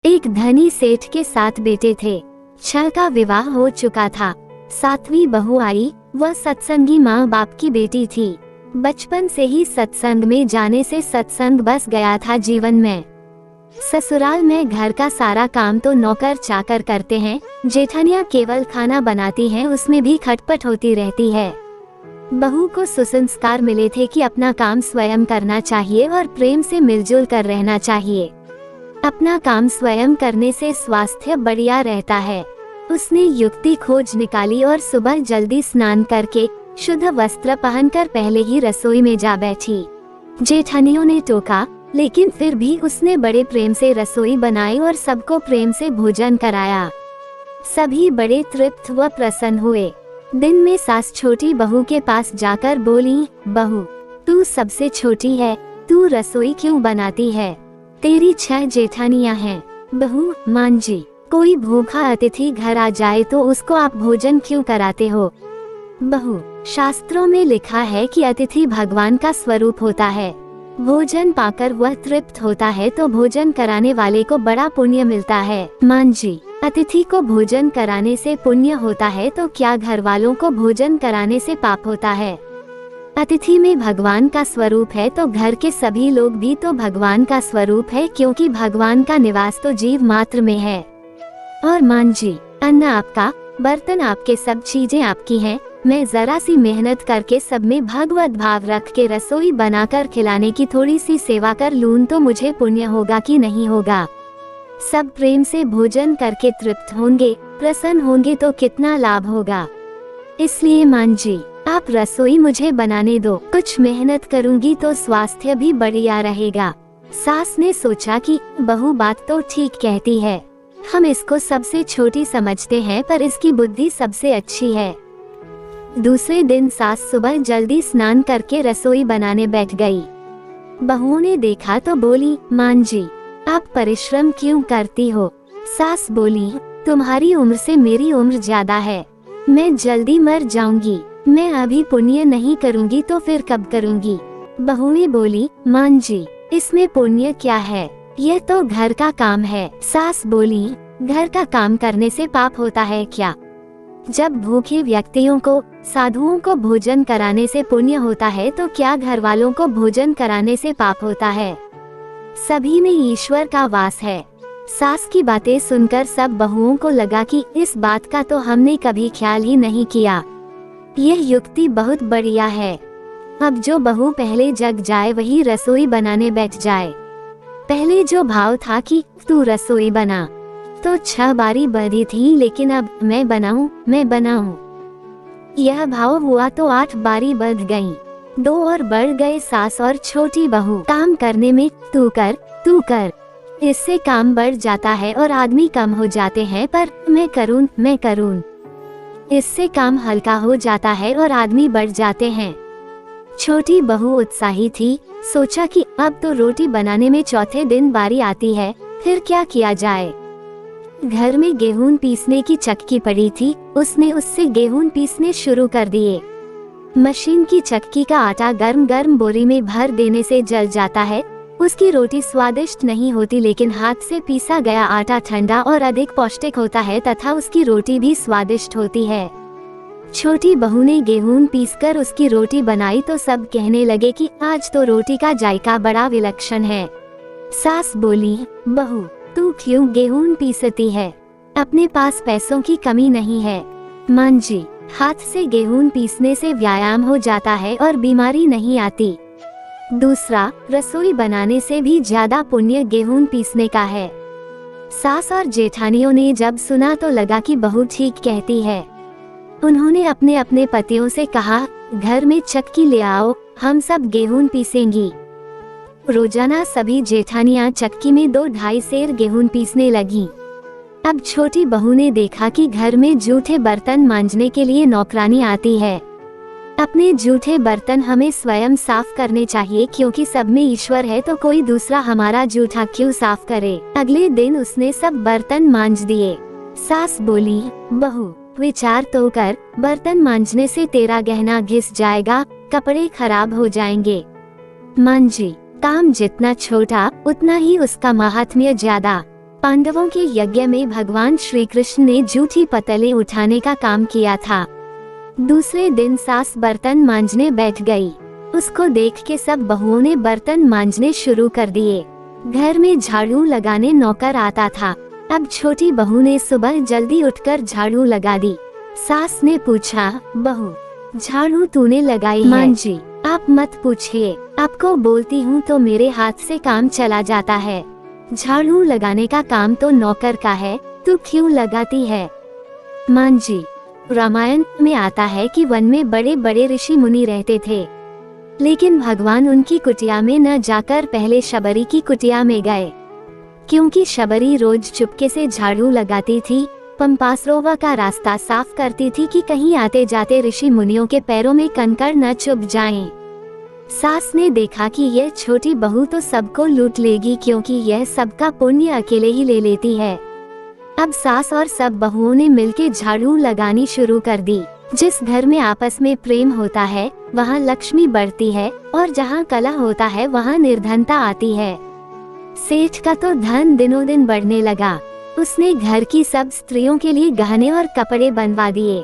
एक धनी सेठ के 7 बेटे थे। 6 का विवाह हो चुका था। 7वीं बहू आई। वह सत्संगी माँ बाप की बेटी थी। बचपन से ही सत्संग में जाने से सत्संग बस गया था जीवन में। ससुराल में घर का सारा काम तो नौकर चाकर करते हैं। जेठानियाँ केवल खाना बनाती हैं, उसमें भी खटपट होती रहती है। बहू को सुसंस्कार मिले थे कि अपना काम स्वयं करना चाहिए और प्रेम से मिलजुल कर रहना चाहिए। अपना काम स्वयं करने से स्वास्थ्य बढ़िया रहता है। उसने युक्ति खोज निकाली और सुबह जल्दी स्नान करके शुद्ध वस्त्र पहनकर पहले ही रसोई में जा बैठी। जेठानियों ने टोका, लेकिन फिर भी उसने बड़े प्रेम से रसोई बनाई और सबको प्रेम से भोजन कराया। सभी बड़े तृप्त व प्रसन्न हुए। दिन में सास छोटी बहू के पास जाकर बोली, बहू, तू सबसे छोटी है, तू रसोई क्यों बनाती है? तेरी 6 जेठानियां हैं। बहू, मान जी, कोई भूखा अतिथि घर आ जाए तो उसको आप भोजन क्यों कराते हो? बहू, शास्त्रों में लिखा है कि अतिथि भगवान का स्वरूप होता है। भोजन पाकर वह तृप्त होता है तो भोजन कराने वाले को बड़ा पुण्य मिलता है। मान जी, अतिथि को भोजन कराने से पुण्य होता है तो क्या घर वालों को भोजन कराने से पाप होता है? अतिथि में भगवान का स्वरूप है तो घर के सभी लोग भी तो भगवान का स्वरूप है, क्योंकि भगवान का निवास तो जीव मात्र में है। और मान जी, अन्न आपका, बर्तन आपके, सब चीजें आपकी हैं। मैं जरा सी मेहनत करके सब में भगवत भाव रख के रसोई बनाकर खिलाने की थोड़ी सी सेवा कर लूं तो मुझे पुण्य होगा कि नहीं होगा? सब प्रेम से भोजन करके तृप्त होंगे, प्रसन्न होंगे तो कितना लाभ होगा। इसलिए मान जी, आप रसोई मुझे बनाने दो। कुछ मेहनत करूंगी तो स्वास्थ्य भी बढ़िया रहेगा। सास ने सोचा कि बहू बात तो ठीक कहती है, हम इसको सबसे छोटी समझते हैं पर इसकी बुद्धि सबसे अच्छी है। दूसरे दिन सास सुबह जल्दी स्नान करके रसोई बनाने बैठ गई। बहू ने देखा तो बोली, मान जी, आप परिश्रम क्यों करती हो? सास बोली, तुम्हारी उम्र से मेरी उम्र ज्यादा है, मैं जल्दी मर जाऊंगी। मैं अभी पुण्य नहीं करूंगी तो फिर कब करूंगी? बहू ने बोली, मान जी, इसमें पुण्य क्या है? यह तो घर का काम है। सास बोली, घर का काम करने से पाप होता है क्या? जब भूखे व्यक्तियों को, साधुओं को भोजन कराने से पुण्य होता है तो क्या घर वालों को भोजन कराने से पाप होता है? सभी में ईश्वर का वास है। सास की बातें सुनकर सब बहुओं को लगा कि इस बात का तो हमने कभी ख्याल ही नहीं किया। यह युक्ति बहुत बढ़िया है। अब जो बहू पहले जग जाए वही रसोई बनाने बैठ जाए। पहले जो भाव था कि तू रसोई बना, तो 6 बारी बढ़ी थी, लेकिन अब मैं बनाऊं। यह भाव हुआ तो 8 बारी बढ़ गई। 2 और बढ़ गए सास और छोटी बहू। काम करने में तू कर, इससे काम बढ़ जाता है और आदमी कम हो जाते हैं, पर मैं करूं, इससे काम हल्का हो जाता है और आदमी बढ़ जाते हैं। छोटी बहू उत्साही थी। सोचा कि अब तो रोटी बनाने में चौथे दिन बारी आती है, फिर क्या किया जाए। घर में गेहूं पीसने की चक्की पड़ी थी, उसने उससे गेहूं पीसने शुरू कर दिए। मशीन की चक्की का आटा गर्म गर्म बोरी में भर देने से जल जाता है। उसकी रोटी स्वादिष्ट नहीं होती, लेकिन हाथ से पीसा गया आटा ठंडा और अधिक पौष्टिक होता है तथा उसकी रोटी भी स्वादिष्ट होती है। छोटी बहू ने गेहूं पीसकर उसकी रोटी बनाई तो सब कहने लगे कि आज तो रोटी का जायका बड़ा विलक्षण है। सास बोली, बहू, तू क्यों गेहूं पीसती है? अपने पास पैसों की कमी नहीं है। मान जी, हाथ से गेहूं पीसने से व्यायाम हो जाता है और बीमारी नहीं आती। दूसरा, रसोई बनाने से भी ज्यादा पुण्य गेहूं पीसने का है। सास और जेठानियों ने जब सुना तो लगा कि बहू ठीक कहती है। उन्होंने अपने अपने पतियों से कहा, घर में चक्की ले आओ, हम सब गेहूं पीसेंगी। रोजाना सभी जेठानियां चक्की में 2-2.5 सेर गेहूं पीसने लगी। अब छोटी बहू ने देखा कि घर में जूठे बर्तन मांजने के लिए नौकरानी आती है। अपने जूठे बर्तन हमें स्वयं साफ करने चाहिए, क्योंकि सब में ईश्वर है तो कोई दूसरा हमारा जूठा क्यों साफ करे। अगले दिन उसने सब बर्तन मांज दिए। सास बोली, बहू, विचार तो कर, बर्तन मांजने से तेरा गहना घिस जाएगा, कपड़े खराब हो जाएंगे। मान जी, काम जितना छोटा उतना ही उसका महात्म्य ज्यादा। पांडवों के यज्ञ में भगवान श्री कृष्ण ने जूठी पतले उठाने का काम किया था। दूसरे दिन सास बर्तन मांजने बैठ गई। उसको देख के सब बहुओं ने बर्तन मांजने शुरू कर दिए। घर में झाड़ू लगाने नौकर आता था। अब छोटी बहू ने सुबह जल्दी उठकर झाड़ू लगा दी। सास ने पूछा, बहू झाड़ू तूने लगाई है? मां जी, आप मत पूछिए, आपको बोलती हूँ तो मेरे हाथ से काम चला जाता है। झाड़ू लगाने का काम तो नौकर का है, तू क्यों लगाती है? मां जी, रामायण में आता है कि वन में बड़े बड़े ऋषि मुनि रहते थे, लेकिन भगवान उनकी कुटिया में न जाकर पहले शबरी की कुटिया में गए, क्योंकि शबरी रोज चुपके से झाड़ू लगाती थी, पंपासरोवर का रास्ता साफ करती थी कि कहीं आते जाते ऋषि मुनियों के पैरों में कंकड़ न चुभ जाएं। सास ने देखा कि यह छोटी बहू तो सबको लूट लेगी, क्योंकि यह सबका पुण्य अकेले ही ले लेती है। अब सास और सब बहुओं ने मिलकर झाड़ू लगानी शुरू कर दी। जिस घर में आपस में प्रेम होता है वहाँ लक्ष्मी बढ़ती है, और जहाँ कलह होता है वहाँ निर्धनता आती है। सेठ का तो धन दिनों दिन बढ़ने लगा। उसने घर की सब स्त्रियों के लिए गहने और कपड़े बनवा दिए।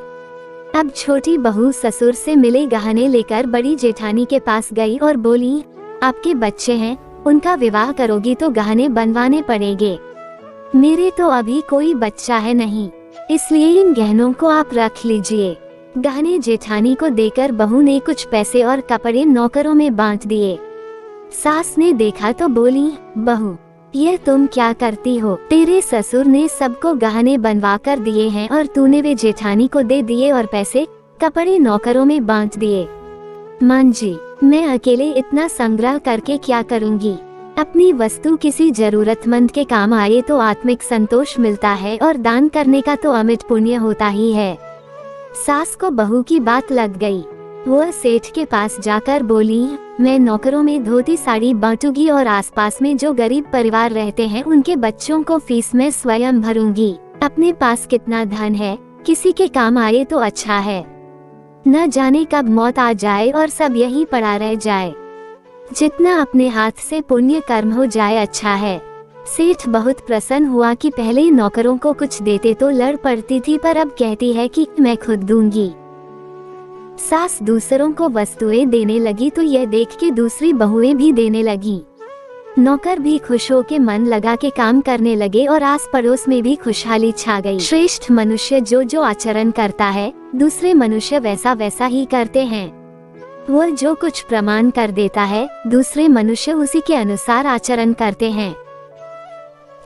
अब छोटी बहू ससुर से मिले गहने लेकर बड़ी जेठानी के पास गई और बोली, आपके बच्चे हैं, उनका विवाह करोगी तो गहने बनवाने पड़ेंगे। मेरे तो अभी कोई बच्चा है नहीं, इसलिए इन गहनों को आप रख लीजिए। गहने जेठानी को देकर बहू ने कुछ पैसे और कपड़े नौकरों में बांट दिए। सास ने देखा तो बोली, बहू यह तुम क्या करती हो? तेरे ससुर ने सबको गहने बनवा कर दिए हैं और तूने वे जेठानी को दे दिए और पैसे कपड़े नौकरों में बांट दिए। मां जी, मैं अकेले इतना संग्रह करके क्या करूंगी? अपनी वस्तु किसी जरूरतमंद के काम आए तो आत्मिक संतोष मिलता है, और दान करने का तो अमिट पुण्य होता ही है। सास को बहू की बात लग गई। वह सेठ के पास जाकर बोली, मैं नौकरों में धोती साड़ी बांटूंगी और आसपास में जो गरीब परिवार रहते हैं उनके बच्चों को फीस मैं स्वयं भरूंगी। अपने पास कितना धन है, किसी के काम आए तो अच्छा है। न जाने कब मौत आ जाए और सब यहीं पड़ा रह जाए। जितना अपने हाथ से पुण्य कर्म हो जाए अच्छा है। सेठ बहुत प्रसन्न हुआ कि पहले नौकरों को कुछ देते तो लड़ पड़ती थी, पर अब कहती है कि मैं खुद दूंगी। सास दूसरों को वस्तुएं देने लगी तो यह देख के दूसरी बहुएं भी देने लगी। नौकर भी खुश होके मन लगा के काम करने लगे और आस पड़ोस में भी खुशहाली छा गई। श्रेष्ठ मनुष्य जो जो आचरण करता है दूसरे मनुष्य वैसा वैसा ही करते हैं। वह जो कुछ प्रमाण कर देता है दूसरे मनुष्य उसी के अनुसार आचरण करते हैं।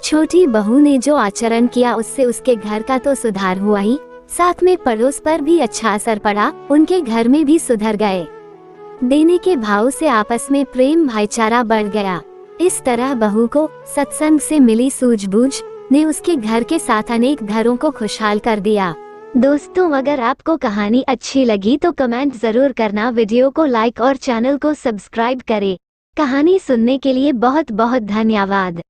छोटी बहू ने जो आचरण किया उससे उसके घर का तो सुधार हुआ ही, साथ में पड़ोस पर भी अच्छा असर पड़ा। उनके घर में भी सुधर गए। देने के भाव से आपस में प्रेम भाईचारा बढ़ गया। इस तरह बहू को सत्संग से मिली सूझबूझ ने उसके घर के साथ अनेक घरों को खुशहाल कर दिया। दोस्तों, अगर आपको कहानी अच्छी लगी तो कमेंट जरूर करना, वीडियो को लाइक और चैनल को सब्सक्राइब करें। कहानी सुनने के लिए बहुत बहुत धन्यवाद।